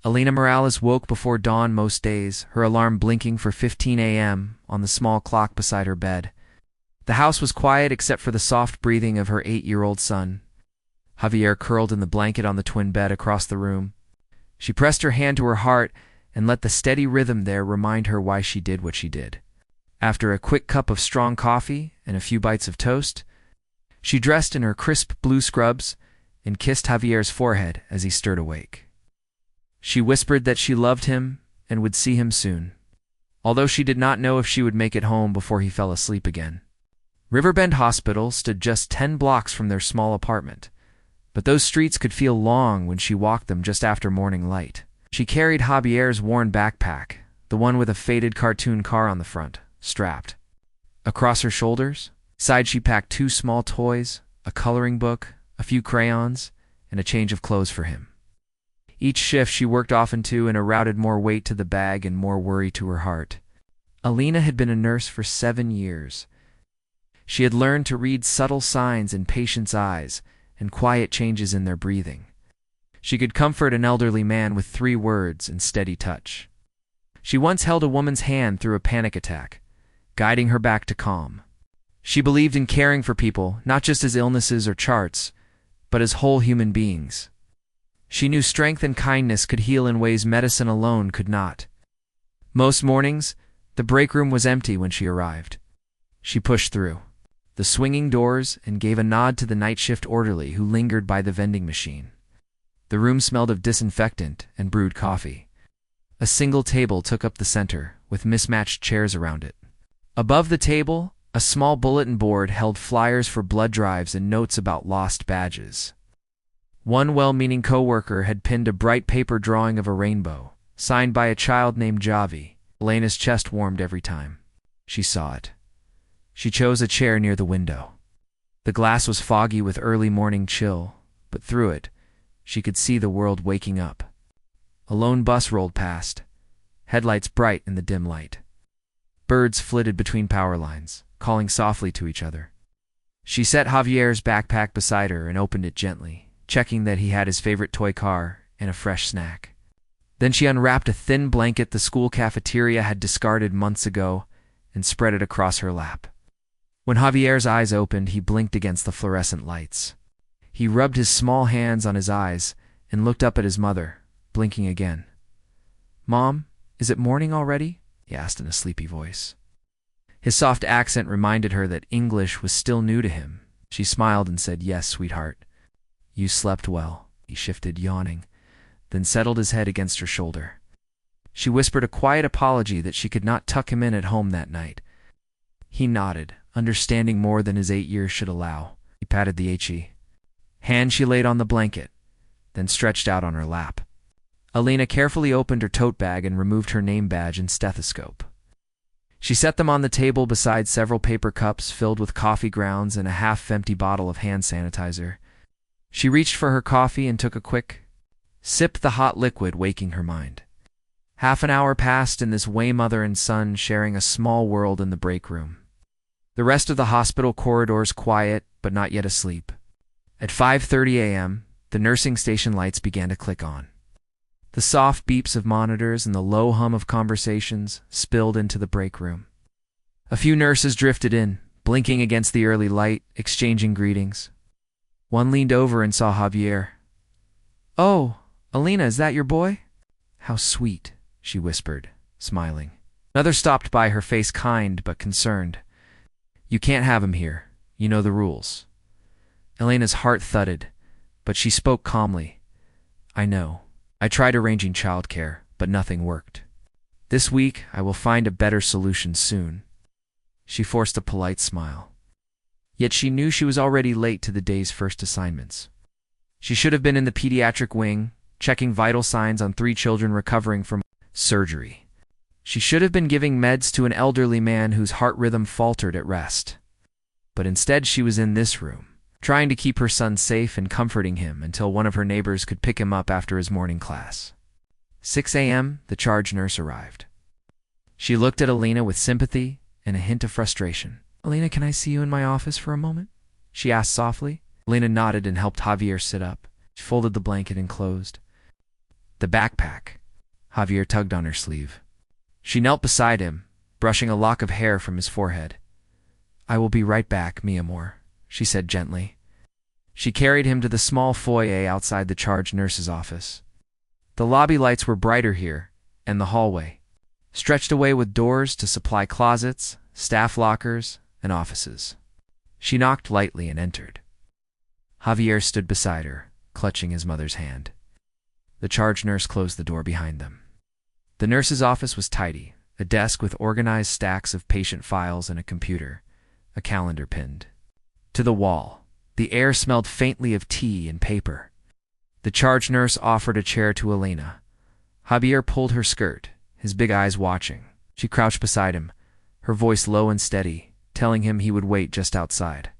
Alina Morales woke before dawn most days, her alarm blinking for 15 a.m. on the small clock beside her bed. The house was quiet except for the soft breathing of her 8-year-old son. Javier curled in the blanket on the twin bed across the room. She pressed her hand to her heart and let the steady rhythm there remind her why she did what she did. After a quick cup of strong coffee and a few bites of toast, she dressed in her crisp blue scrubs and kissed Javier's forehead as he stirred awake. She whispered that she loved him and would see him soon, although she did not know if she would make it home before he fell asleep again. Riverbend Hospital stood just 10 blocks from their small apartment, but those streets could feel long when she walked them just after morning light. She carried Javier's worn backpack, the one with a faded cartoon car on the front, strapped. Across her shoulders, she packed 2 small toys, a coloring book, a few crayons, and a change of clothes for him. Each shift she worked off into and routed more weight to the bag and more worry to her heart. Alina had been a nurse for 7 years. She had learned to read subtle signs in patients' eyes and quiet changes in their breathing. She could comfort an elderly man with 3 words and steady touch. She once held a woman's hand through a panic attack, guiding her back to calm. She believed in caring for people, not just as illnesses or charts, but as whole human beings. She knew strength and kindness could heal in ways medicine alone could not. Most mornings, the break room was empty when she arrived. She pushed through the swinging doors and gave a nod to the night shift orderly who lingered by the vending machine. The room smelled of disinfectant and brewed coffee. A single table took up the center, with mismatched chairs around it. Above the table, a small bulletin board held flyers for blood drives and notes about lost badges. One well-meaning coworker had pinned a bright paper drawing of a rainbow, signed by a child named Javi. Elena's chest warmed every time she saw it. She chose a chair near the window. The glass was foggy with early morning chill, but through it, she could see the world waking up. A lone bus rolled past, headlights bright in the dim light. Birds flitted between power lines, calling softly to each other. She set Javier's backpack beside her and opened it gently, checking that he had his favorite toy car and a fresh snack. Then she unwrapped a thin blanket the school cafeteria had discarded months ago and spread it across her lap. When Javier's eyes opened, he blinked against the fluorescent lights. He rubbed his small hands on his eyes and looked up at his mother, blinking again. "Mom, is it morning already?" he asked in a sleepy voice. His soft accent reminded her that English was still new to him. She smiled and said, "Yes, sweetheart." "You slept well," he shifted, yawning, then settled his head against her shoulder. She whispered a quiet apology that she could not tuck him in at home that night. He nodded, understanding more than his 8 years should allow. He patted the hand she laid on the blanket, then stretched out on her lap. Alina carefully opened her tote bag and removed her name badge and stethoscope. She set them on the table beside several paper cups filled with coffee grounds and a half-empty bottle of hand sanitizer. She reached for her coffee and took a quick sip, the hot liquid waking her mind. Half an hour passed in this way, mother and son sharing a small world in the break room. The rest of the hospital corridors quiet, but not yet asleep. At 5:30 a.m., the nursing station lights began to click on. The soft beeps of monitors and the low hum of conversations spilled into the break room. A few nurses drifted in, blinking against the early light, exchanging greetings. One leaned over and saw Javier. "Oh, Alina, is that your boy?" "How sweet," she whispered, smiling. Another stopped by, her face kind but concerned. "You can't have him here. You know the rules." Elena's heart thudded, but she spoke calmly. "I know. I tried arranging childcare, but nothing worked. This week, I will find a better solution soon." She forced a polite smile. Yet she knew she was already late to the day's first assignments. She should have been in the pediatric wing, checking vital signs on 3 children recovering from surgery. She should have been giving meds to an elderly man whose heart rhythm faltered at rest. But instead she was in this room, trying to keep her son safe and comforting him until one of her neighbors could pick him up after his morning class. 6 a.m., the charge nurse arrived. She looked at Alina with sympathy and a hint of frustration. "Alina, can I see you in my office for a moment?" she asked softly. Alina nodded and helped Javier sit up. She folded the blanket and closed The backpack. Javier tugged on her sleeve. She knelt beside him, brushing a lock of hair from his forehead. I will be right back, mi amor, she said gently. She carried him to the small foyer outside the charge nurse's office. The lobby lights were brighter here, and the hallway, stretched away with doors to supply closets, staff lockers, and offices. She knocked lightly and entered. Javier stood beside her, clutching his mother's hand. The charge nurse closed the door behind them. The nurse's office was tidy, a desk with organized stacks of patient files and a computer, a calendar pinned to the wall. The air smelled faintly of tea and paper. The charge nurse offered a chair to Elena. Javier pulled her skirt, his big eyes watching. She crouched beside him, her voice low and steady, telling him he would wait just outside.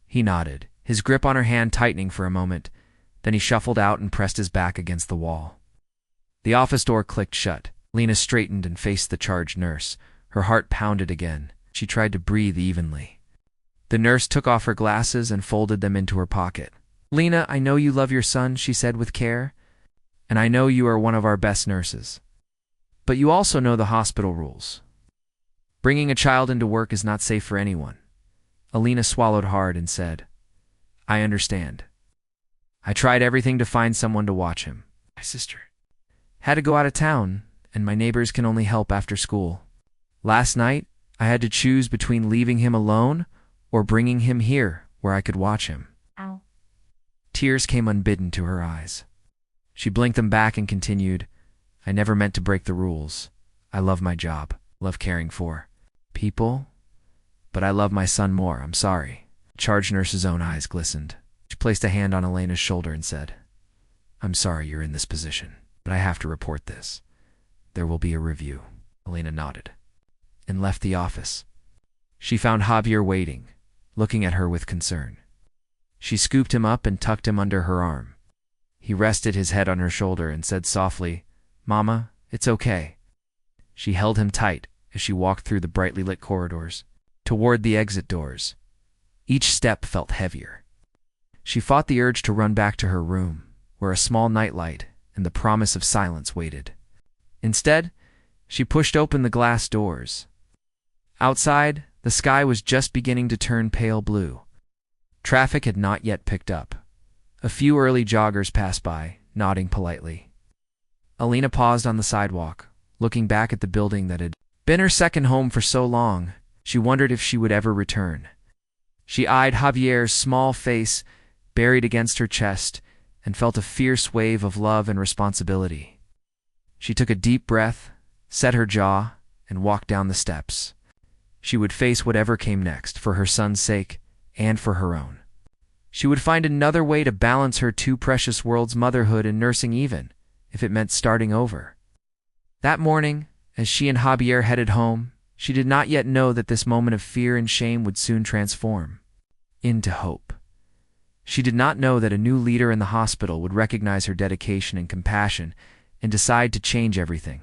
He nodded, his grip on her hand tightening for a moment. Then he shuffled out and pressed his back against the wall. The office door clicked shut. Lena straightened and faced the charge nurse. Her heart pounded again. She tried to breathe evenly. The nurse took off her glasses and folded them into her pocket. Lena, I know you love your son, she said with care, and I know you are one of our best nurses. But you also know the hospital rules. Bringing a child into work is not safe for anyone. Elena swallowed hard and said, I understand. I tried everything to find someone to watch him. My sister had to go out of town, and my neighbors can only help after school. Last night, I had to choose between leaving him alone or bringing him here where I could watch him. Ow. Tears came unbidden to her eyes. She blinked them back and continued, I never meant to break the rules. I love my job, love caring for people, but I love my son more, I'm sorry. The charge nurse's own eyes glistened. She placed a hand on Elena's shoulder and said, I'm sorry you're in this position, but I have to report this. There will be a review. Elena nodded and left the office. She found Javier waiting, looking at her with concern. She scooped him up and tucked him under her arm. He rested his head on her shoulder and said softly, Mama, it's okay. She held him tight as she walked through the brightly lit corridors, toward the exit doors. Each step felt heavier. She fought the urge to run back to her room, where a small nightlight and the promise of silence waited. Instead, she pushed open the glass doors. Outside, the sky was just beginning to turn pale blue. Traffic had not yet picked up. A few early joggers passed by, nodding politely. Elena paused on the sidewalk, looking back at the building that had been her second home for so long. She wondered if she would ever return. She eyed Javier's small face buried against her chest and felt a fierce wave of love and responsibility. She took a deep breath, set her jaw, and walked down the steps. She would face whatever came next, for her son's sake and for her own. She would find another way to balance her two precious worlds, motherhood and nursing, even if it meant starting over. That morning, as she and Javier headed home, she did not yet know that this moment of fear and shame would soon transform into hope. She did not know that a new leader in the hospital would recognize her dedication and compassion and decide to change everything.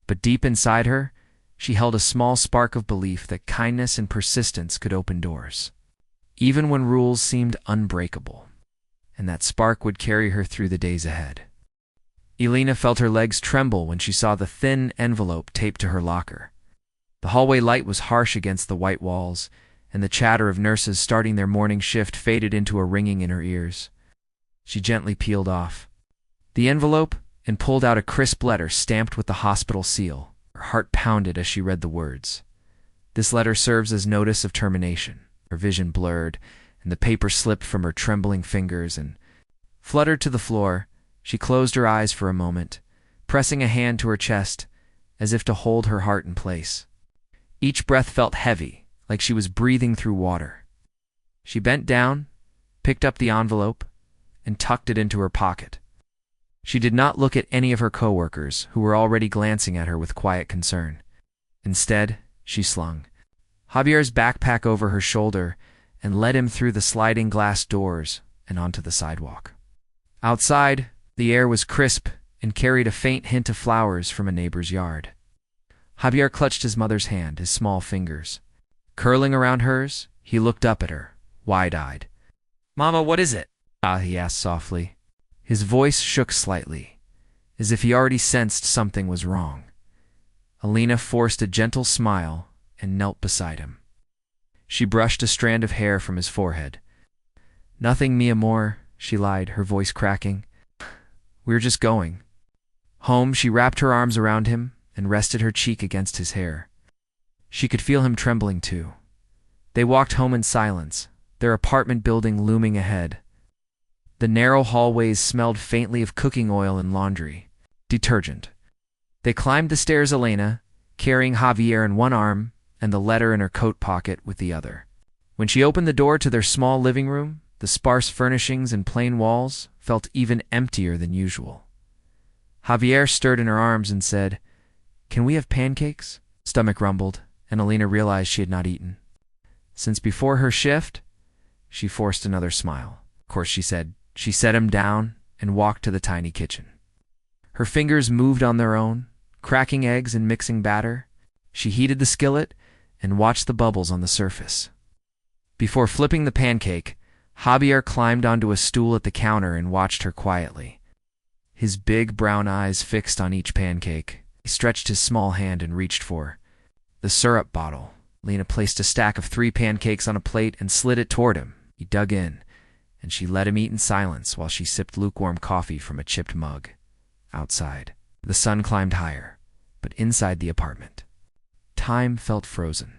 But deep inside her, she held a small spark of belief that kindness and persistence could open doors, even when rules seemed unbreakable, and that spark would carry her through the days ahead. Elena felt her legs tremble when she saw the thin envelope taped to her locker. The hallway light was harsh against the white walls, and the chatter of nurses starting their morning shift faded into a ringing in her ears. She gently peeled off the envelope and pulled out a crisp letter stamped with the hospital seal. Her heart pounded as she read the words. This letter serves as notice of termination. Her vision blurred, and the paper slipped from her trembling fingers and fluttered to the floor. She closed her eyes for a moment, pressing a hand to her chest, as if to hold her heart in place. Each breath felt heavy, like she was breathing through water. She bent down, picked up the envelope, and tucked it into her pocket. She did not look at any of her coworkers, who were already glancing at her with quiet concern. Instead, she slung Javier's backpack over her shoulder and led him through the sliding glass doors and onto the sidewalk. Outside, the air was crisp and carried a faint hint of flowers from a neighbor's yard. Javier clutched his mother's hand, his small fingers curling around hers. He looked up at her, wide-eyed. "Mama, what is it?" He asked softly. His voice shook slightly. as if he already sensed something was wrong. Alina forced a gentle smile and knelt beside him. She brushed a strand of hair from his forehead. "Nothing, mi amor," she lied, her voice cracking. "We're just going." Home, she wrapped her arms around him and rested her cheek against his hair. She could feel him trembling too. They walked home in silence, their apartment building looming ahead. The narrow hallways smelled faintly of cooking oil and laundry detergent. They climbed the stairs, Elena, carrying Javier in one arm and the letter in her coat pocket with the other. When she opened the door to their small living room, the sparse furnishings and plain walls felt even emptier than usual. Javier stirred in her arms and said, "Can we have pancakes?" Stomach rumbled, and Alina realized she had not eaten. Since before her shift, she forced another smile. "Of course," she said. She set him down and walked to the tiny kitchen. Her fingers moved on their own, cracking eggs and mixing batter. She heated the skillet and watched the bubbles on the surface. Before flipping the pancake, Javier climbed onto a stool at the counter and watched her quietly. His big brown eyes fixed on each pancake. He stretched his small hand and reached for the syrup bottle. Lena placed a stack of 3 pancakes on a plate and slid it toward him. He dug in, and she let him eat in silence while she sipped lukewarm coffee from a chipped mug. Outside, the sun climbed higher, but inside the apartment, time felt frozen.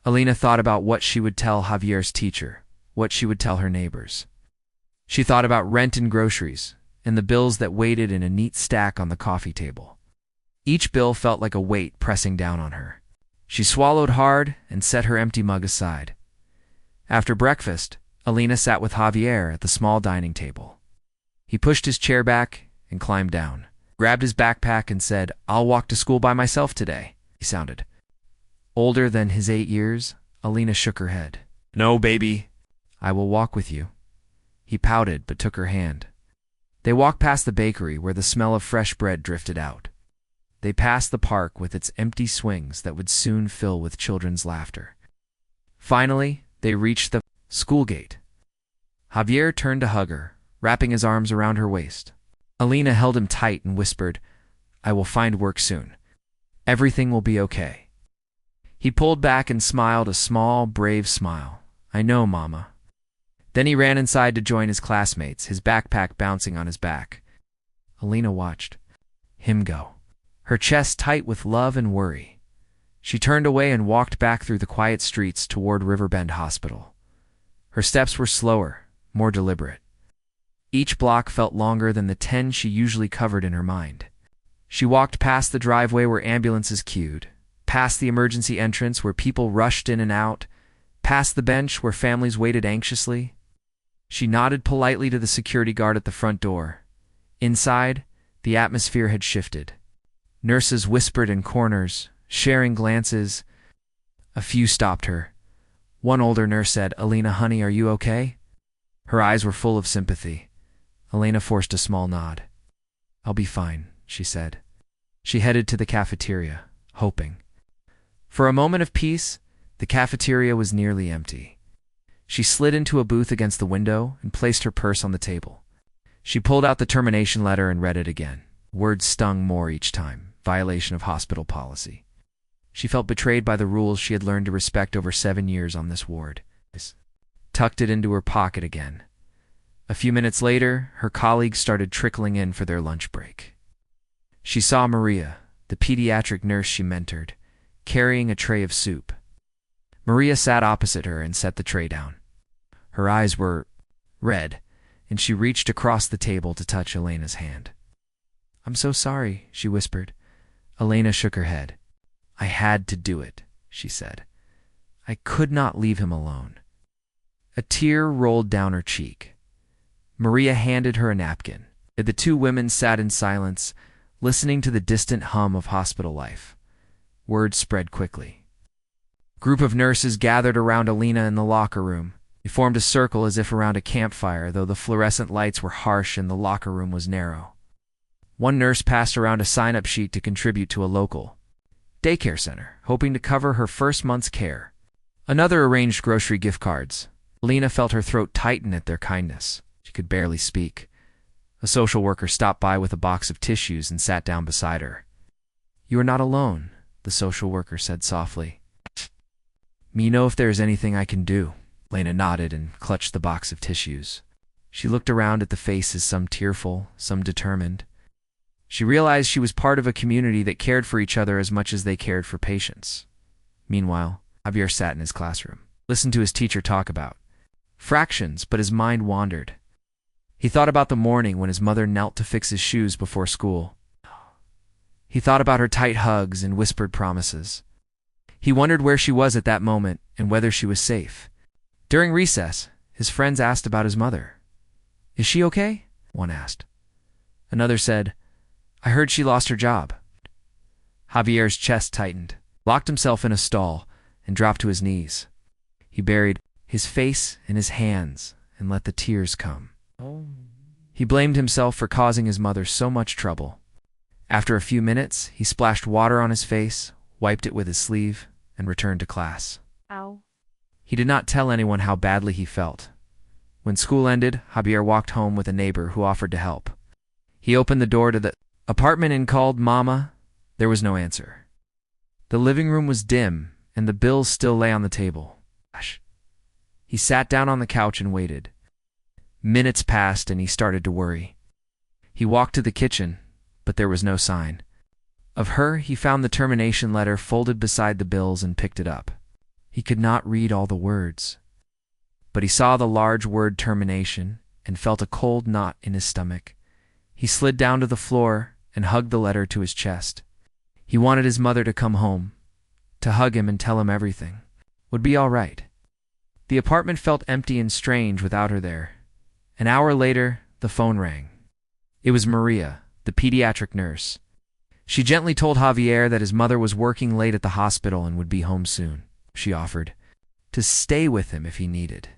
Alina thought about what she would tell Javier's teacher, what she would tell her neighbors. She thought about rent and groceries, and the bills that waited in a neat stack on the coffee table. Each bill felt like a weight pressing down on her. She swallowed hard and set her empty mug aside. After breakfast, Alina sat with Javier at the small dining table. He pushed his chair back and climbed down, grabbed his backpack and said, "I'll walk to school by myself today." He sounded older than his 8 years. Alina shook her head. "No, baby. I will walk with you." He pouted but took her hand. They walked past the bakery where the smell of fresh bread drifted out. They passed the park with its empty swings that would soon fill with children's laughter. Finally, they reached the school gate. Javier turned to hug her, wrapping his arms around her waist. Alina held him tight and whispered, "I will find work soon. Everything will be okay." He pulled back and smiled a small, brave smile. "I know, Mama." Then he ran inside to join his classmates, his backpack bouncing on his back. Alina watched him go, her chest tight with love and worry. She turned away and walked back through the quiet streets toward Riverbend Hospital. Her steps were slower, more deliberate. Each block felt longer than the 10 she usually covered in her mind. She walked past the driveway where ambulances queued, past the emergency entrance where people rushed in and out, past the bench where families waited anxiously. She nodded politely to the security guard at the front door. Inside, the atmosphere had shifted. Nurses whispered in corners, sharing glances. A few stopped her. One older nurse said, "Alina, honey, are you okay?" Her eyes were full of sympathy. Alina forced a small nod. "I'll be fine," she said. She headed to the cafeteria, hoping. For a moment of peace, the cafeteria was nearly empty. She slid into a booth against the window and placed her purse on the table. She pulled out the termination letter and read it again. Words stung more each time. Violation of hospital policy. She felt betrayed by the rules she had learned to respect over 7 years on this ward. Tucked it into her pocket again. A few minutes later, her colleagues started trickling in for their lunch break. She saw Maria, the pediatric nurse she mentored, carrying a tray of soup. Maria sat opposite her and set the tray down. Her eyes were red, and she reached across the table to touch Elena's hand. "I'm so sorry," she whispered. Elena shook her head. "I had to do it," she said. "I could not leave him alone." A tear rolled down her cheek. Maria handed her a napkin. The 2 women sat in silence, listening to the distant hum of hospital life. Word spread quickly. A group of nurses gathered around Alina in the locker room. They formed a circle as if around a campfire, though the fluorescent lights were harsh and the locker room was narrow. One nurse passed around a sign-up sheet to contribute to a local daycare center, hoping to cover her first month's care. Another arranged grocery gift cards. Alina felt her throat tighten at their kindness. She could barely speak. A A social worker stopped by with a box of tissues and sat down beside her. "You are not alone," the social worker said softly. "Me know if there is anything I can do." Lena nodded and clutched the box of tissues. She looked around at the faces, some tearful, some determined. She realized she was part of a community that cared for each other as much as they cared for patients. Meanwhile, Javier sat in his classroom, listened to his teacher talk about fractions, but his mind wandered. He thought about the morning when his mother knelt to fix his shoes before school. He thought about her tight hugs and whispered promises. He wondered where she was at that moment and whether she was safe. During recess, his friends asked about his mother. "Is she okay?" one asked. Another said, "I heard she lost her job." Javier's chest tightened, locked himself in a stall, and dropped to his knees. He buried his face in his hands and let the tears come. He blamed himself for causing his mother so much trouble. After a few minutes, he splashed water on his face, wiped it with his sleeve, and returned to class. Ow. He did not tell anyone how badly he felt. When school ended, Javier walked home with a neighbor who offered to help. He opened the door to the apartment and called Mama. There was no answer. The living room was dim, and the bills still lay on the table. He sat down on the couch and waited. Minutes passed, and he started to worry. He walked to the kitchen, but there was no sign. Of her, he found the termination letter folded beside the bills and picked it up. He could not read all the words, but he saw the large word termination and felt a cold knot in his stomach. He slid down to the floor and hugged the letter to his chest. He wanted his mother to come home, to hug him and tell him everything would be all right. The apartment felt empty and strange without her there. An hour later, the phone rang. It was Maria, the pediatric nurse. She gently told Javier that his mother was working late at the hospital and would be home soon. She offered to stay with him if he needed.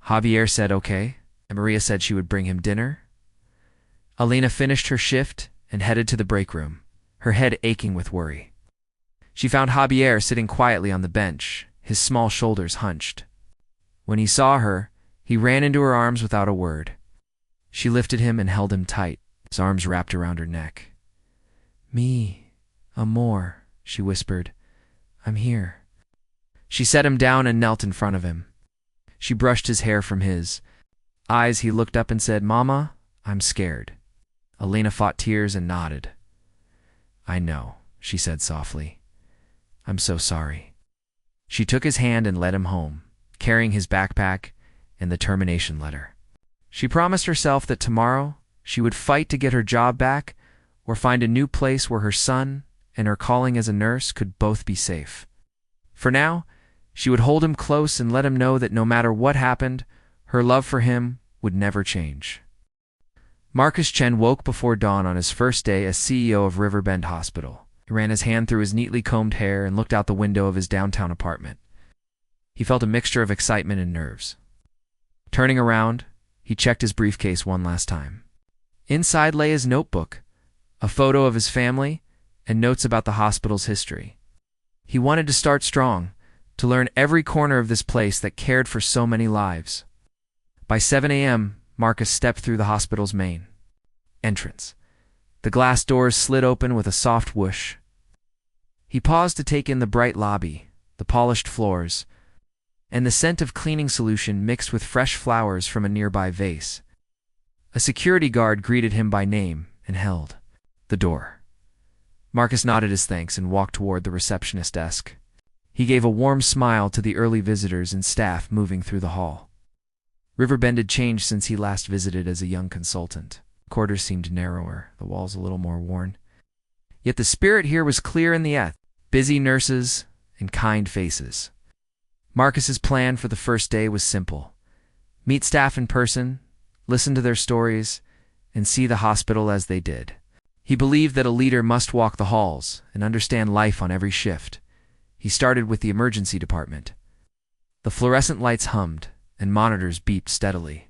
Javier said okay, and Maria said she would bring him dinner. Alina finished her shift and headed to the break room, her head aching with worry. She found Javier sitting quietly on the bench, his small shoulders hunched. When he saw her, he ran into her arms without a word. She lifted him and held him tight, his arms wrapped around her neck. "Me, amor," she whispered. "I'm here." She set him down and knelt in front of him. She brushed his hair from his eyes. He looked up and said, "Mama, I'm scared." Alina fought tears and nodded. "I know," she said softly. "I'm so sorry." She took his hand and led him home, carrying his backpack and the termination letter. She promised herself that tomorrow she would fight to get her job back or find a new place where her son and her calling as a nurse could both be safe. For now, she would hold him close and let him know that no matter what happened, her love for him would never change. Marcus Chen woke before dawn on his first day as CEO of Riverbend Hospital. He ran his hand through his neatly combed hair and looked out the window of his downtown apartment. He felt a mixture of excitement and nerves. Turning around, he checked his briefcase one last time. Inside lay his notebook, a photo of his family, and notes about the hospital's history. He wanted to start strong, to learn every corner of this place that cared for so many lives. By 7 a.m., Marcus stepped through the hospital's main entrance. The glass doors slid open with a soft whoosh. He paused to take in the bright lobby, the polished floors, and the scent of cleaning solution mixed with fresh flowers from a nearby vase. A security guard greeted him by name and held the door. Marcus nodded his thanks and walked toward the receptionist desk. He gave a warm smile to the early visitors and staff moving through the hall. Riverbend had changed since he last visited as a young consultant. The quarters seemed narrower, the walls a little more worn. Yet the spirit here was clear in the air, busy nurses and kind faces. Marcus's plan for the first day was simple. Meet staff in person, listen to their stories, and see the hospital as they did. He believed that a leader must walk the halls and understand life on every shift. He started with the emergency department. The fluorescent lights hummed, and monitors beeped steadily.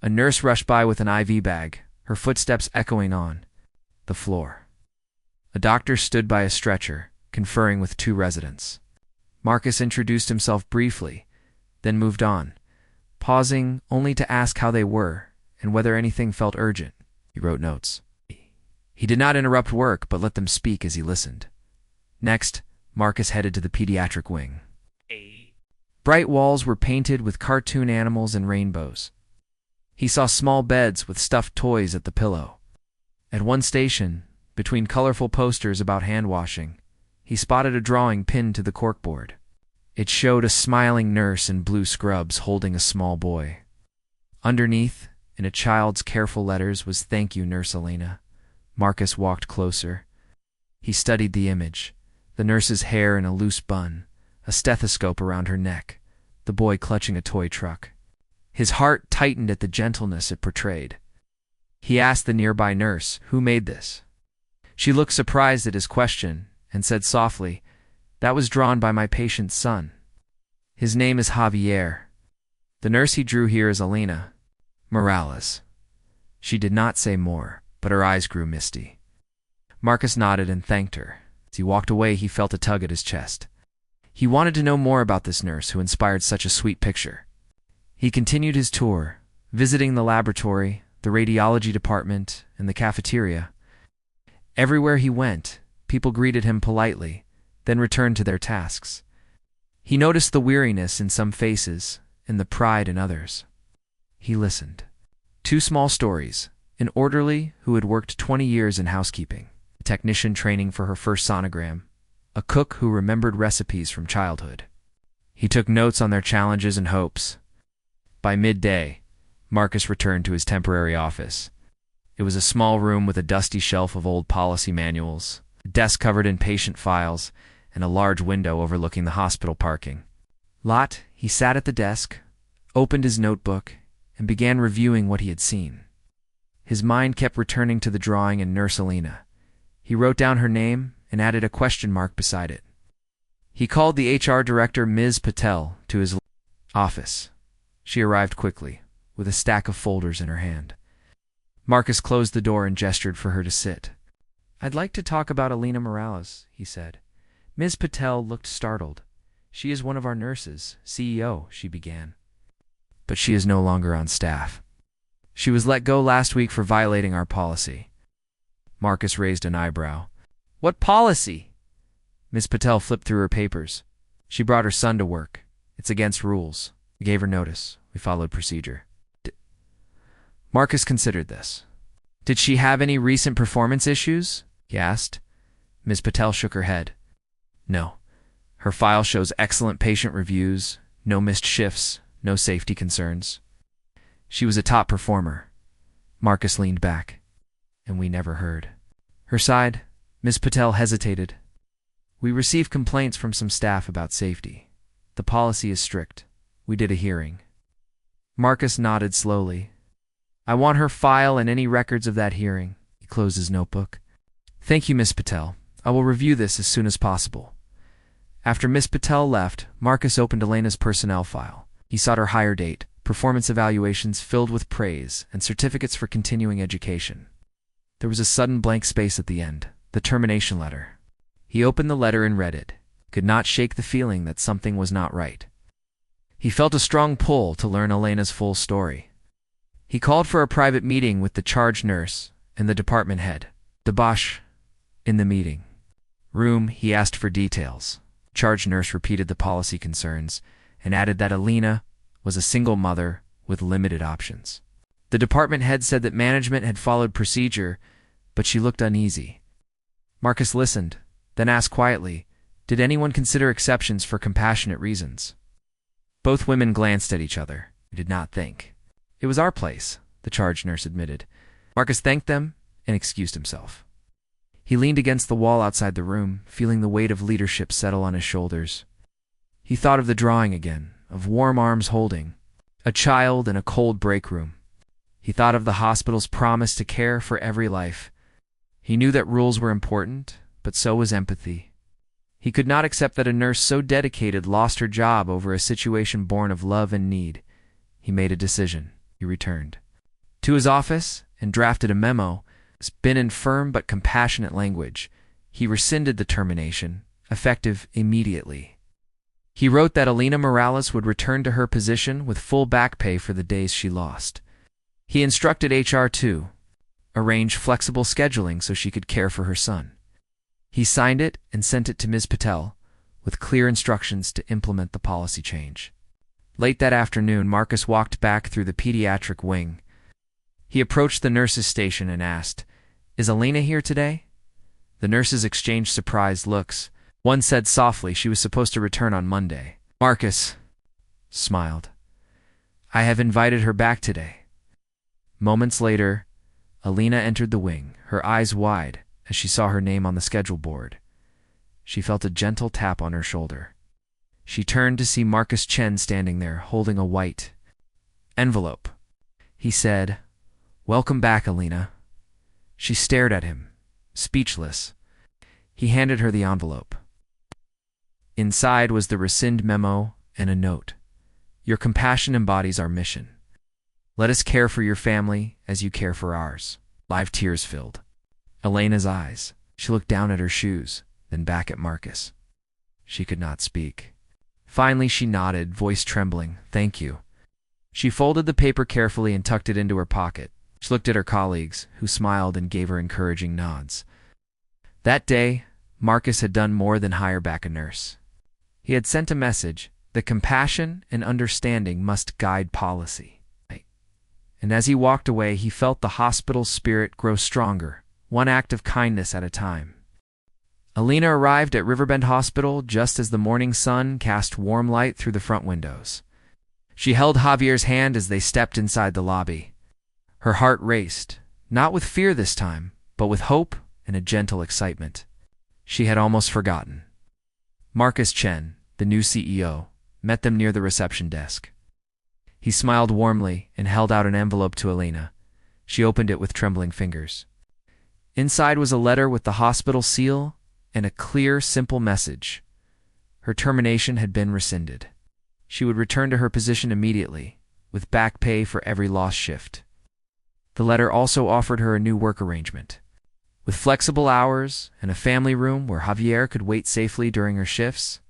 A nurse rushed by with an IV bag, her footsteps echoing on the floor. A doctor stood by a stretcher, conferring with two residents. Marcus introduced himself briefly, then moved on, pausing only to ask how they were and whether anything felt urgent. He wrote notes. He did not interrupt work, but let them speak as he listened. Next, Marcus headed to the pediatric wing. Bright walls were painted with cartoon animals and rainbows. He saw small beds with stuffed toys at the pillow. At one station, between colorful posters about hand washing, he spotted a drawing pinned to the corkboard. It showed a smiling nurse in blue scrubs holding a small boy. Underneath, in a child's careful letters, was "Thank you, Nurse Elena." Marcus walked closer. He studied the image, the nurse's hair in a loose bun, a stethoscope around her neck, the boy clutching a toy truck. His heart tightened at the gentleness it portrayed. He asked the nearby nurse, "Who made this?" She looked surprised at his question and said softly, "That was drawn by my patient's son. His name is Javier. The nurse he drew here is Elena Morales." She did not say more, but her eyes grew misty. Marcus nodded and thanked her. As he walked away, he felt a tug at his chest. He wanted to know more about this nurse who inspired such a sweet picture. He continued his tour, visiting the laboratory, the radiology department, and the cafeteria. Everywhere he went, people greeted him politely, then returned to their tasks. He noticed the weariness in some faces and the pride in others. He listened. Two small stories: an orderly who had worked 20 years in housekeeping, a technician training for her first sonogram, a cook who remembered recipes from childhood. He took notes on their challenges and hopes. By midday, Marcus returned to his temporary office. It was a small room with a dusty shelf of old policy manuals, a desk covered in patient files, and a large window overlooking the hospital parking lot. He sat at the desk, opened his notebook, and began reviewing what he had seen. His mind kept returning to the drawing and Nurse Elena. He wrote down her name and added a question mark beside it. He called the HR director, Ms. Patel, to his office. She arrived quickly, with a stack of folders in her hand. Marcus closed the door and gestured for her to sit. "I'd like to talk about Elena Morales," he said. Ms. Patel looked startled. "She is one of our nurses, CEO," she began. "But she is no longer on staff. She was let go last week for violating our policy." Marcus raised an eyebrow. "What policy?" Ms. Patel flipped through her papers. "She brought her son to work. It's against rules. We gave her notice. We followed procedure." Marcus considered this. "Did she have any recent performance issues?" he asked. Ms. Patel shook her head. "No. Her file shows excellent patient reviews, no missed shifts, no safety concerns. She was a top performer." Marcus leaned back. "And we never heard." Her side, Ms. Patel hesitated. "We received complaints from some staff about safety. The policy is strict. We did a hearing." Marcus nodded slowly. "I want her file and any records of that hearing." He closed his notebook. "Thank you, Ms. Patel. I will review this as soon as possible." After Ms. Patel left, Marcus opened Elena's personnel file. He sought her hire date, performance evaluations filled with praise, and certificates for continuing education. There was a sudden blank space at the end, the termination letter. He opened the letter and read it. Could not shake the feeling that something was not right. He felt a strong pull to learn Elena's full story. He called for a private meeting with the charge nurse and the department head. Dabash. In the meeting room, he asked for details. Charge nurse repeated the policy concerns and added that Elena was a single mother with limited options. The department head said that management had followed procedure, but she looked uneasy. Marcus listened, then asked quietly, "Did anyone consider exceptions for compassionate reasons?" Both women glanced at each other. They did not think. "It was our place," the charge nurse admitted. Marcus thanked them and excused himself. He leaned against the wall outside the room, feeling the weight of leadership settle on his shoulders. He thought of the drawing again, of warm arms holding a child in a cold break room. He thought of the hospital's promise to care for every life. He knew that rules were important, but so was empathy. He could not accept that a nurse so dedicated lost her job over a situation born of love and need. He made a decision. He returned to his office and drafted a memo, spin in firm but compassionate language. He rescinded the termination, effective immediately. He wrote that Elena Morales would return to her position with full back pay for the days she lost. He instructed HR to arrange flexible scheduling so she could care for her son. He signed it and sent it to Ms. Patel, with clear instructions to implement the policy change. Late that afternoon, Marcus walked back through the pediatric wing. He approached the nurse's station and asked, "Is Alina here today?" The nurses exchanged surprised looks. One said softly she was supposed to return on Monday. Marcus smiled. "I have invited her back today." Moments later, Alina entered the wing, her eyes wide as she saw her name on the schedule board. She felt a gentle tap on her shoulder. She turned to see Marcus Chen standing there, holding a white envelope. He said, "Welcome back, Alina." She stared at him, speechless. He handed her the envelope. Inside was the rescind memo and a note. "Your compassion embodies our mission. Let us care for your family as you care for ours." Live tears filled Elena's eyes. She looked down at her shoes, then back at Marcus. She could not speak. Finally, she nodded, voice trembling, "Thank you." She folded the paper carefully and tucked it into her pocket. She looked at her colleagues, who smiled and gave her encouraging nods. That day, Marcus had done more than hire back a nurse. He had sent a message that compassion and understanding must guide policy. And as he walked away, he felt the hospital's spirit grow stronger, one act of kindness at a time. Alina arrived at Riverbend Hospital just as the morning sun cast warm light through the front windows. She held Javier's hand as they stepped inside the lobby. Her heart raced, not with fear this time, but with hope and a gentle excitement. She had almost forgotten. Marcus Chen, the new CEO, met them near the reception desk. He smiled warmly and held out an envelope to Alina. She opened it with trembling fingers. Inside was a letter with the hospital seal and a clear, simple message. Her termination had been rescinded. She would return to her position immediately, with back pay for every lost shift. The letter also offered her a new work arrangement, with flexible hours and a family room where Javier could wait safely during her shifts.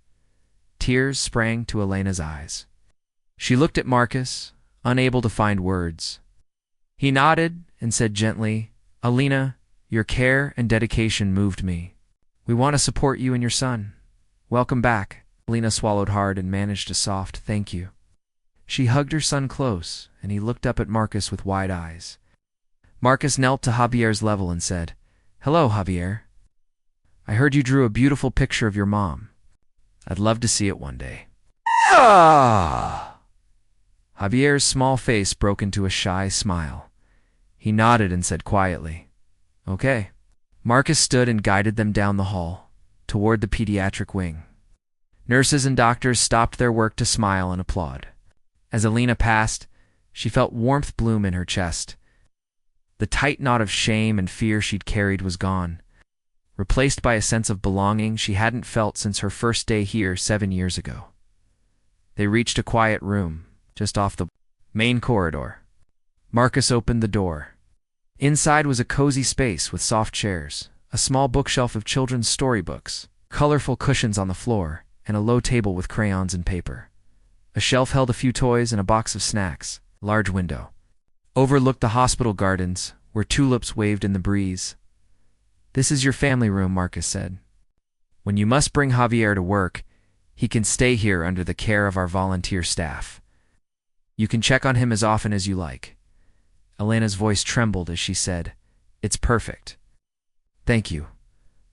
Tears sprang to Elena's eyes. She looked at Marcus, unable to find words. He nodded and said gently, "Alina, your care and dedication moved me. We want to support you and your son. Welcome back." Alina swallowed hard and managed a soft "thank you." She hugged her son close, and he looked up at Marcus with wide eyes. Marcus knelt to Javier's level and said, "Hello, Javier. I heard you drew a beautiful picture of your mom. I'd love to see it one day." Ah! Javier's small face broke into a shy smile. He nodded and said quietly, "Okay." Marcus stood and guided them down the hall, toward the pediatric wing. Nurses and doctors stopped their work to smile and applaud. As Alina passed, she felt warmth bloom in her chest. The tight knot of shame and fear she'd carried was gone, replaced by a sense of belonging she hadn't felt since her first day here 7 years ago. They reached a quiet room, just off the main corridor. Marcus opened the door. Inside was a cozy space with soft chairs, a small bookshelf of children's storybooks, colorful cushions on the floor, and a low table with crayons and paper. A shelf held a few toys and a box of snacks. A large window overlooked the hospital gardens, where tulips waved in the breeze. "This is your family room," Marcus said. "When you must bring Javier to work, he can stay here under the care of our volunteer staff. You can check on him as often as you like." Elena's voice trembled as she said, "It's perfect." "Thank you."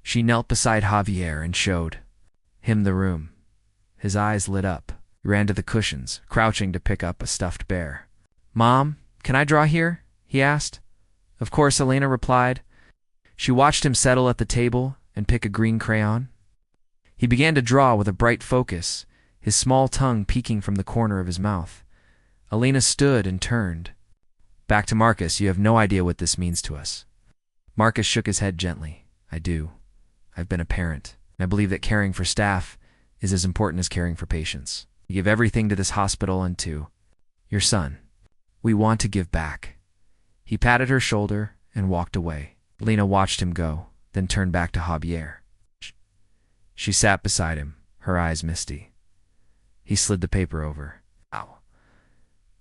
She knelt beside Javier and showed him the room. His eyes lit up. He ran to the cushions, crouching to pick up a stuffed bear. "Mom, can I draw here?" he asked. "Of course," Elena replied. She watched him settle at the table and pick a green crayon. He began to draw with a bright focus, his small tongue peeking from the corner of his mouth. Elena stood and turned. "Back to Marcus, you have no idea what this means to us." Marcus shook his head gently. "I do. I've been a parent, and I believe that caring for staff is as important as caring for patients. You give everything to this hospital and to your son. We want to give back." He patted her shoulder and walked away. Lena watched him go, then turned back to Javier. She sat beside him, her eyes misty. He slid the paper over. Ow.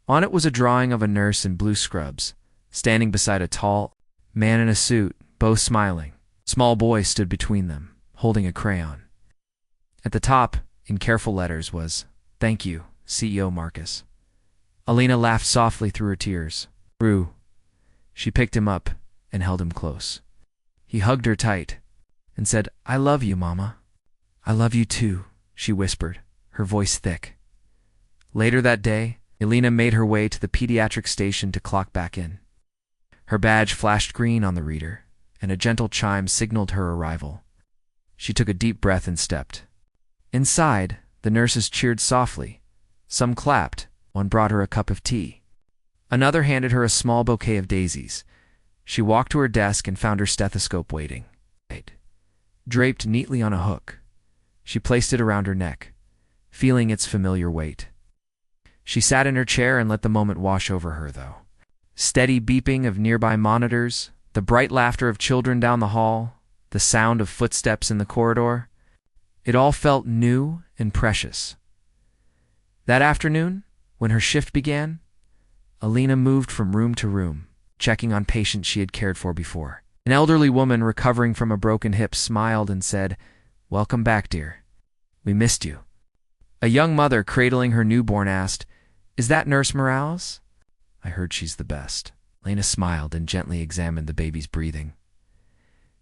On it was a drawing of a nurse in blue scrubs, standing beside a tall Man in a suit, both smiling. Small boy stood between them, holding a crayon. At the top, in careful letters, was, "Thank you, CEO Marcus." Alina laughed softly through her tears. Rue. She picked him up and held him close. He hugged her tight and said, "I love you, Mama." "I love you too," she whispered, her voice thick. Later that day, Alina made her way to the pediatric station to clock back in. Her badge flashed green on the reader, and a gentle chime signaled her arrival. She took a deep breath and stepped. Inside, the nurses cheered softly. Some clapped. One brought her a cup of tea. Another handed her a small bouquet of daisies. She walked to her desk and found her stethoscope waiting. Draped neatly on a hook. She placed it around her neck, feeling its familiar weight. She sat in her chair and let the moment wash over her, though. Steady beeping of nearby monitors, the bright laughter of children down the hall, the sound of footsteps in the corridor. It all felt new and precious. That afternoon, when her shift began, Alina moved from room to room, checking on patients she had cared for before. An elderly woman recovering from a broken hip smiled and said, "Welcome back, dear. We missed you." A young mother cradling her newborn asked, "Is that Nurse Morales?" "I heard she's the best." Lena smiled and gently examined the baby's breathing.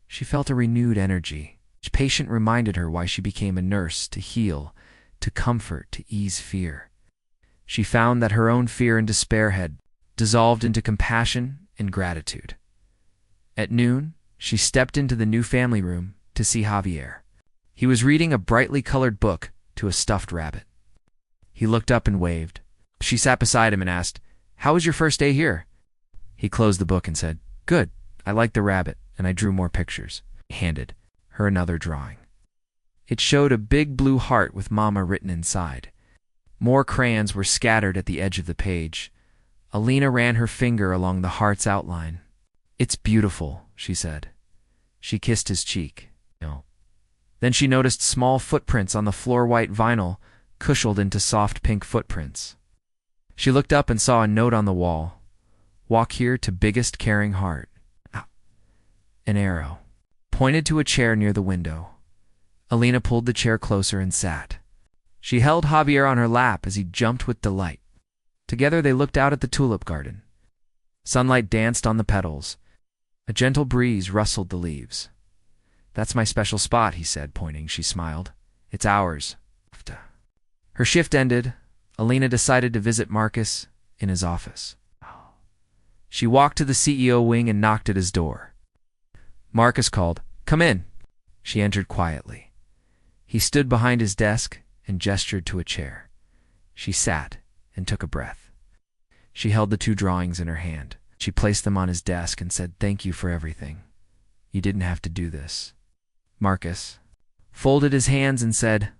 She felt a renewed energy. Each patient reminded her why she became a nurse: to heal, to comfort, to ease fear. She found that her own fear and despair had dissolved into compassion and gratitude. At noon, she stepped into the new family room to see Javier. He was reading a brightly colored book to a stuffed rabbit. He looked up and waved. She sat beside him and asked, "How was your first day here?" He closed the book and said, "Good. I liked the rabbit, and I drew more pictures." He handed her another drawing. It showed a big blue heart with Mama written inside. More crayons were scattered at the edge of the page. Alina ran her finger along the heart's outline. "It's beautiful," she said. She kissed his cheek. No. Then she noticed small footprints on the floor-white vinyl, cushioned into soft pink footprints. She looked up and saw a note on the wall. "Walk here to biggest caring heart." An arrow pointed to a chair near the window. Alina pulled the chair closer and sat. She held Javier on her lap as he jumped with delight. Together they looked out at the tulip garden. Sunlight danced on the petals. A gentle breeze rustled the leaves. "That's my special spot," he said, pointing. She smiled. "It's ours." Her shift ended. Alina decided to visit Marcus in his office. She walked to the CEO wing and knocked at his door. Marcus called, "Come in." She entered quietly. He stood behind his desk and gestured to a chair. She sat and took a breath. She held the two drawings in her hand. She placed them on his desk and said, "Thank you for everything. You didn't have to do this." Marcus folded his hands and said,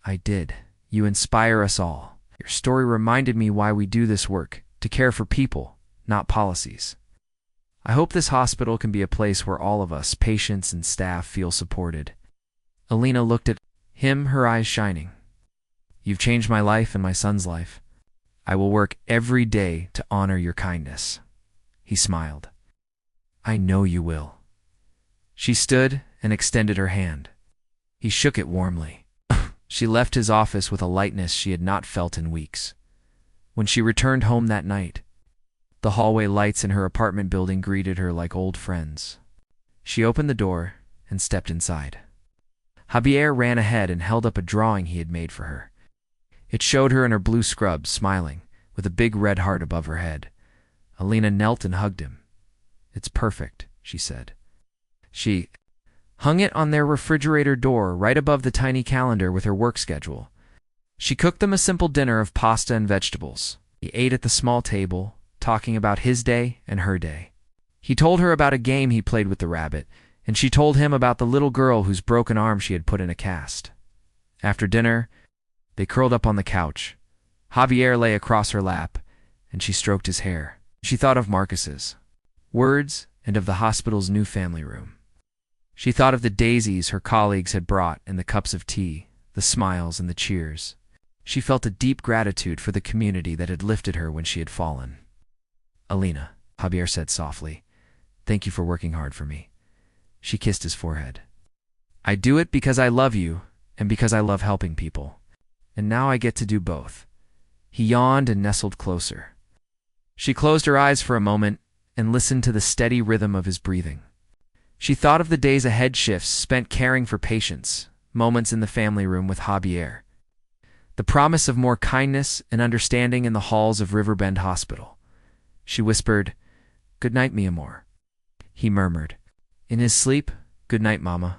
"I did. You inspire us all. Your story reminded me why we do this work, to care for people, not policies. I hope this hospital can be a place where all of us, patients and staff, feel supported." Alina looked at him, her eyes shining. "You've changed my life and my son's life. I will work every day to honor your kindness." He smiled. "I know you will." She stood and extended her hand. He shook it warmly. She left his office with a lightness she had not felt in weeks. When she returned home that night, the hallway lights in her apartment building greeted her like old friends. She opened the door and stepped inside. Javier ran ahead and held up a drawing he had made for her. It showed her in her blue scrubs, smiling, with a big red heart above her head. Alina knelt and hugged him. "It's perfect," she said. She hung it on their refrigerator door right above the tiny calendar with her work schedule. She cooked them a simple dinner of pasta and vegetables. He ate at the small table, talking about his day and her day. He told her about a game he played with the rabbit, and she told him about the little girl whose broken arm she had put in a cast. After dinner, they curled up on the couch. Javier lay across her lap, and she stroked his hair. She thought of Marcus's words and of the hospital's new family room. She thought of the daisies her colleagues had brought and the cups of tea, the smiles and the cheers. She felt a deep gratitude for the community that had lifted her when she had fallen. "Alina," Javier said softly, Thank you for working hard for me. She kissed his forehead. I do it because I love you and because I love helping people. And now I get to do both. He yawned and nestled closer. She closed her eyes for a moment and listened to the steady rhythm of his breathing. She thought of the days ahead shifts spent caring for patients, moments in the family room with Javier, the promise of more kindness and understanding in the halls of Riverbend Hospital. She whispered, "Good night, mi amor." He murmured, in his sleep, "Good night, Mama."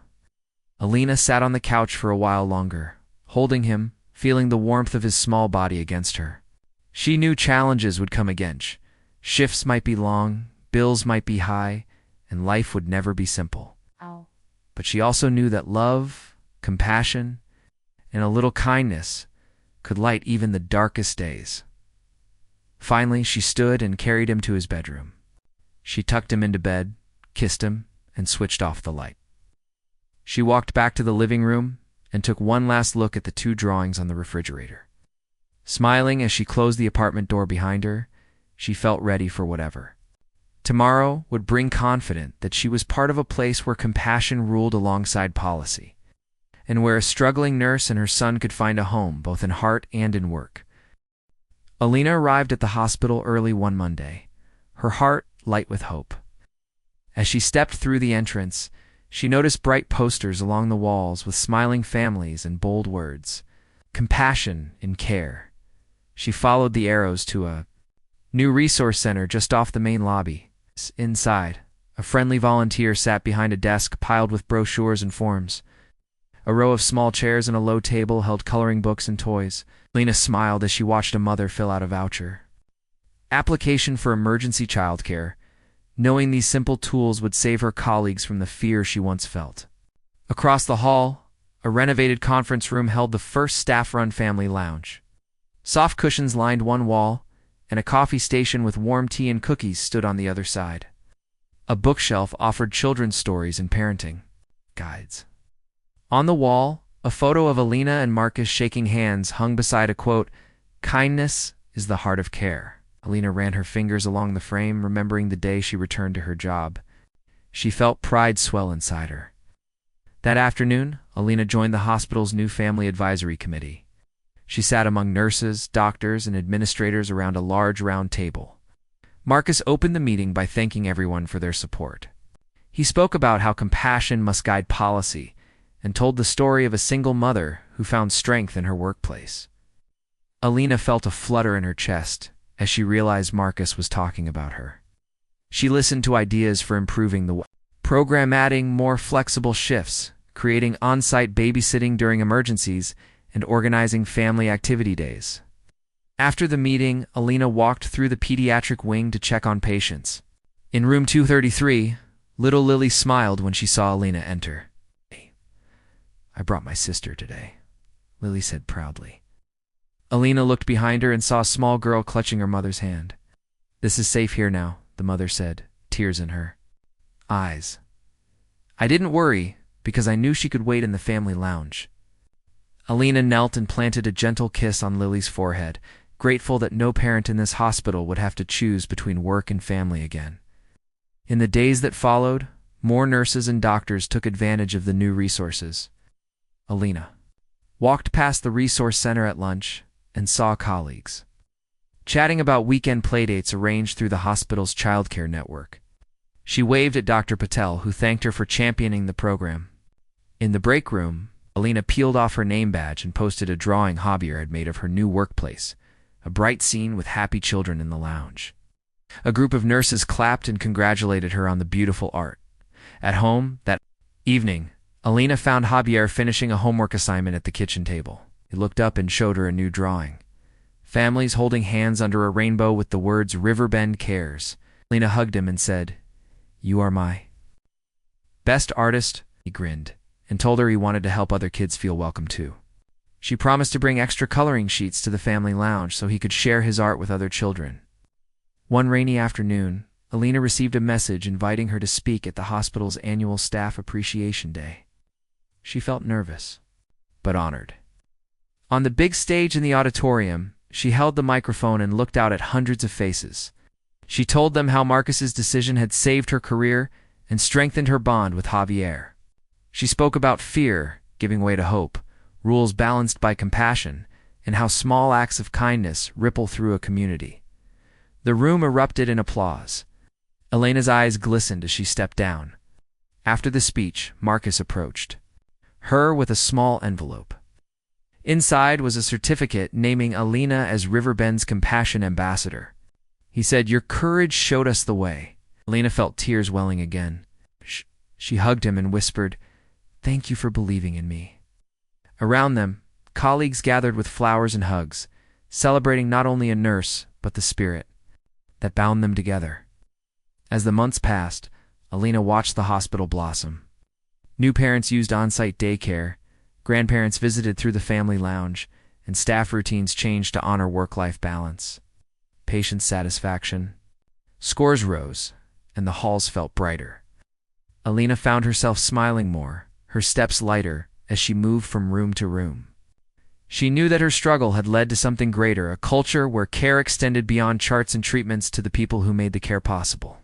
Alina sat on the couch for a while longer, holding him, feeling the warmth of his small body against her. She knew challenges would come again. Shifts might be long, bills might be high, and life would never be simple. Ow. But she also knew that love, compassion, and a little kindness could light even the darkest days. Finally, she stood and carried him to his bedroom. She tucked him into bed, kissed him, and switched off the light. She walked back to the living room and took one last look at the 2 drawings on the refrigerator. Smiling as she closed the apartment door behind her, she felt ready for whatever. Tomorrow would bring confidence that she was part of a place where compassion ruled alongside policy, and where a struggling nurse and her son could find a home both in heart and in work. Alina arrived at the hospital early one Monday, her heart light with hope. As she stepped through the entrance, she noticed bright posters along the walls with smiling families and bold words, compassion and care. She followed the arrows to a new resource center just off the main lobby. Inside, a friendly volunteer sat behind a desk piled with brochures and forms. A row of small chairs and a low table held coloring books and toys. Lena smiled as she watched a mother fill out a voucher. Application for emergency childcare, knowing these simple tools would save her colleagues from the fear she once felt. Across the hall, a renovated conference room held the first staff-run family lounge. Soft cushions lined one wall, and a coffee station with warm tea and cookies stood on the other side. A bookshelf offered children's stories and parenting guides. On the wall, a photo of Alina and Marcus shaking hands hung beside a quote, "Kindness is the heart of care." Alina ran her fingers along the frame, remembering the day she returned to her job. She felt pride swell inside her. That afternoon, Alina joined the hospital's new family advisory committee. She sat among nurses, doctors, and administrators around a large round table. Marcus opened the meeting by thanking everyone for their support. He spoke about how compassion must guide policy and told the story of a single mother who found strength in her workplace. Alina felt a flutter in her chest as she realized Marcus was talking about her. She listened to ideas for improving the program, adding more flexible shifts, creating on-site babysitting during emergencies, and organizing family activity days. After the meeting, Alina walked through the pediatric wing to check on patients. In room 233, little Lily smiled when she saw Alina enter. "I brought my sister today," Lily said proudly. Alina looked behind her and saw a small girl clutching her mother's hand. "This is safe here now," the mother said, tears in her eyes. "I didn't worry because I knew she could wait in the family lounge." Alina knelt and planted a gentle kiss on Lily's forehead, grateful that no parent in this hospital would have to choose between work and family again. In the days that followed, more nurses and doctors took advantage of the new resources. Alina walked past the resource center at lunch and saw colleagues chatting about weekend playdates arranged through the hospital's childcare network. She waved at Dr. Patel, who thanked her for championing the program. In the break room, Alina peeled off her name badge and posted a drawing Javier had made of her new workplace, a bright scene with happy children in the lounge. A group of nurses clapped and congratulated her on the beautiful art. At home, that evening, Alina found Javier finishing a homework assignment at the kitchen table. He looked up and showed her a new drawing. Families holding hands under a rainbow with the words "Riverbend Cares." Alina hugged him and said, "You are my best artist." He grinned and told her he wanted to help other kids feel welcome too. She promised to bring extra coloring sheets to the family lounge so he could share his art with other children. One rainy afternoon, Alina received a message inviting her to speak at the hospital's annual Staff Appreciation Day. She felt nervous, but honored. On the big stage in the auditorium, she held the microphone and looked out at hundreds of faces. She told them how Marcus's decision had saved her career and strengthened her bond with Javier. She spoke about fear giving way to hope, rules balanced by compassion, and how small acts of kindness ripple through a community. The room erupted in applause. Elena's eyes glistened as she stepped down. After the speech, Marcus approached her with a small envelope. Inside was a certificate naming Elena as Riverbend's Compassion Ambassador. He said, "Your courage showed us the way." Elena felt tears welling again. She hugged him and whispered, "Thank you for believing in me." Around them, colleagues gathered with flowers and hugs, celebrating not only a nurse, but the spirit that bound them together. As the months passed, Elena watched the hospital blossom. New parents used on-site daycare, grandparents visited through the family lounge, and staff routines changed to honor work-life balance. Patient satisfaction. Scores rose, and the halls felt brighter. Elena found herself smiling more, her steps lighter, as she moved from room to room. She knew that her struggle had led to something greater, a culture where care extended beyond charts and treatments to the people who made the care possible.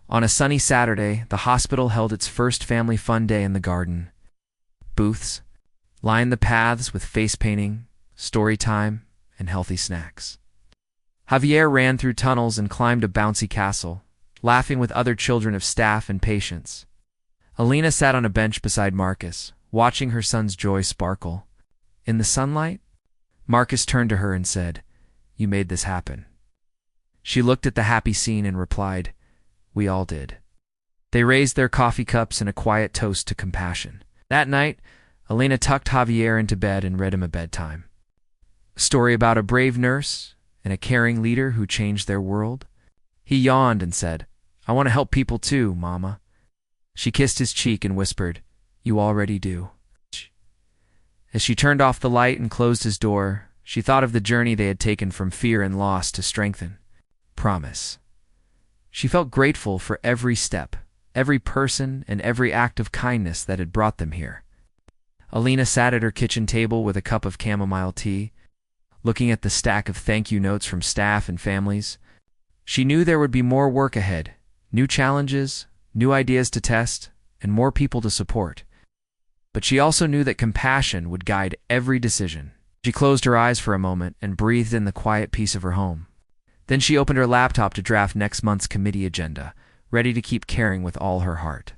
On a sunny Saturday, the hospital held its first family fun day in the garden. Booths lined the paths with face painting, story time, and healthy snacks. Javier ran through tunnels and climbed a bouncy castle, laughing with other children of staff and patients. Elena sat on a bench beside Marcus, watching her son's joy sparkle. In the sunlight, Marcus turned to her and said, "You made this happen." She looked at the happy scene and replied, "We all did." They raised their coffee cups in a quiet toast to compassion. That night, Elena tucked Javier into bed and read him a bedtime. A story about a brave nurse and a caring leader who changed their world. He yawned and said, "I want to help people too, Mama." She kissed his cheek and whispered, "You already do." As she turned off the light and closed his door, she thought of the journey they had taken from fear and loss to strengthen promise. She felt grateful for every step, every person, and every act of kindness that had brought them here. Elena sat at her kitchen table with a cup of chamomile tea, looking at the stack of thank you notes from staff and families. She knew there would be more work ahead, new challenges, new ideas to test, and more people to support. But she also knew that compassion would guide every decision. She closed her eyes for a moment and breathed in the quiet peace of her home. Then she opened her laptop to draft next month's committee agenda, ready to keep caring with all her heart.